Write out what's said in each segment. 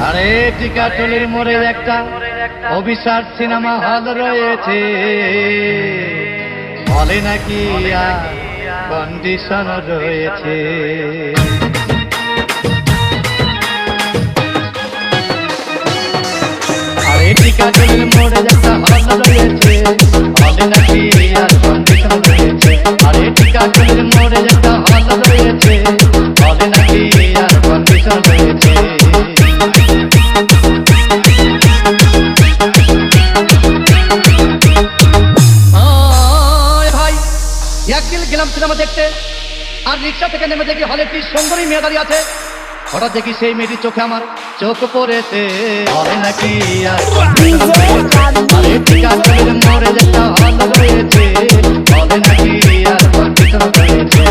আরে টিকাটলির মোড়ে একটা অভিশাপ সিনেমা হল রয়েছে, বলে নাকি কন্ডিশন রয়েছে। আরে টিকাটলির মোড়ে একটা হল রয়েছে, বলে নাকি কন্ডিশন রয়েছে। আরে টিকাটলির মোড়ে একটা হল রয়েছে, বলে নাকি কন্ডিশন রয়েছে। একদিন গেলাম সিনেমা দেখতে, আর রিক্সা থেকে নেমে দেখি হলে একটি সুন্দরী মেয়ে দাঁড়িয়ে আছে। হঠাৎ দেখি সেই মেয়েটির চোখে আমার চোখ পড়েছে, বলে নাকি মোড়ে যেটা হল রয়েছে, বলে নাকি কন্ডিশন রয়েছে।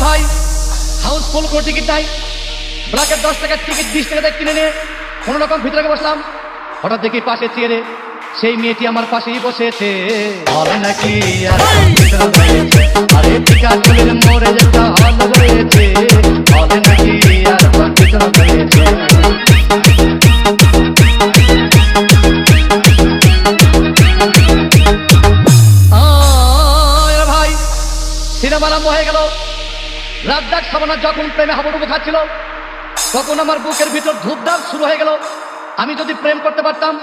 ভাই হাউসফুল কোনো টিকিট নাই, ব্ল্যাকের 10 টাকার টিকিট 20 টাকা কিনে নিয়ে কোনো রকম ভিতরে বসলাম। হঠাৎ দেখি পাশে চেয়ারে সেই মেয়েটি আমার পাশেই বসেছে, বলে নাকি আরে টিকাটলির মোড়ে যেটা হল রয়েছে, বলে নাকি কন্ডিশন রয়েছে। ভাই সিনেমা আরম্ভ হয়ে গেল। রাজ্জাক সাবানা যখন প্রেমে হাবুডুবু খাচ্ছিল, তখন আমার বুকের ভিতর ধূপধাপ শুরু হয়ে গেল। আমি যদি প্রেম করতে পারতাম,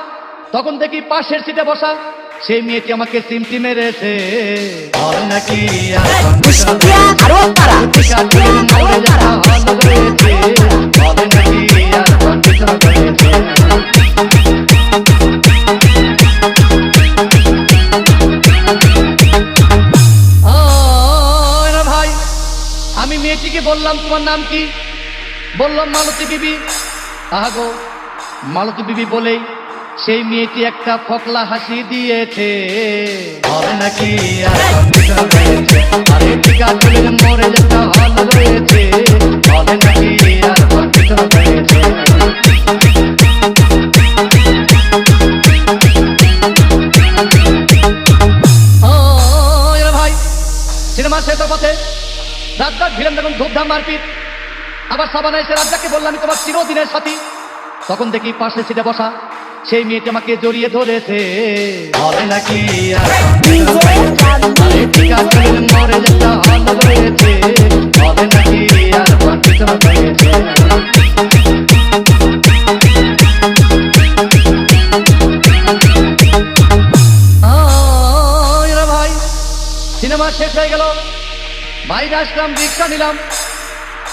তখন দেখি পাশের সিটে বসা সেই মেয়েটি আমাকে সিমটি মেরেছে, বলে নাকি ভাই আমি মেয়েটিকে বললাম তোমার নাম কি? বললাম মালতী বিবি। আহাগো মালতী বিবি বলেই সেই মেয়েটি একটা ফকলা হাসি দিয়েছে, বলে নাকি আরে টিকাটলির মোড়ে যেটা হল রয়েছে, বলে নাকি কন্ডিশন রয়েছে। ভাই সিনেমা শেষের পথে রাজ্জাক ভিলেন যখন ধূপধাম মারপিট, আবার সাবানা এসে রাজ্জাককে বললাম আমি তোমার চিরদিনের সাথী। তখন দেখি পাশে সিটে বসা সেই মেয়েটি আমাকে জড়িয়ে ধরেছে, বলে নাকি টিকাটলির মোড়ে যেটা হল রয়েছে, বলে নাকি কন্ডিশন রয়েছে। ভাই সিনেমা শেষ হয়ে গেল, বাইরে আসলাম, রিক্সা নিলাম।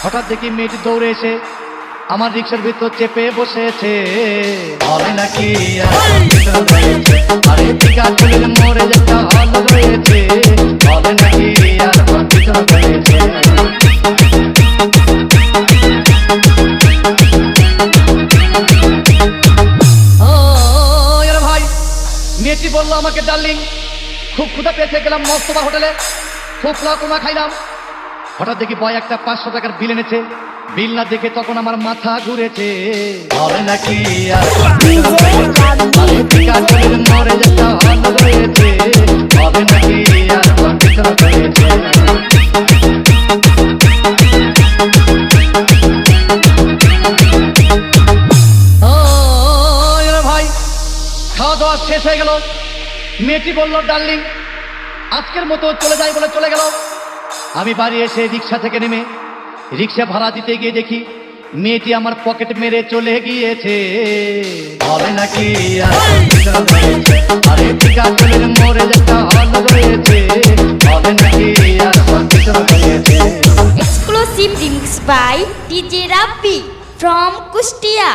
হঠাৎ দেখি মেয়েটি দৌড়ে এসে আমার রিক্সার ভিতর চেপে বসেছে, বলে নাকি আরে টিকাটলির মোড়ে যেটা হল রয়েছে, বলে নাকি কন্ডিশন রয়েছে। ভাই মেয়েটি বললো আমাকে ডার্লিং খুব ক্ষুধা পেয়েছে, গেলাম মস্তবা হোটেলে, খুব লাকুমা খাইলাম। হঠাৎ দেখি বয় একটা 500 টাকার বিল এনেছে। বিল না দেখে তখন আমার মাথা ঘুরেছে, বলে নাকি টিকাটলির মোড়ে যেটা হল রয়েছে, বলে নাকি কন্ডিশন রয়েছে। ভাই খাওয়া দাওয়া শেষ হয়ে গেল। মেয়েটি বলল ডার্লিং আজকের মতো চলে যাই বলে চলে গেল। আমি বাড়ি এসে রিক্সা থেকে নেমে রিক্সা ভাড়া দিতে গিয়ে দেখি মেয়েটি আমার পকেট মেরে চলে গিয়েছে, বলে নাকি আরে টিকাটলির মোড়ে যেটা হল রয়েছে, বলে নাকি কন্ডিশন রয়েছে। Exclusive remix by DJ Rabbi from Kustia.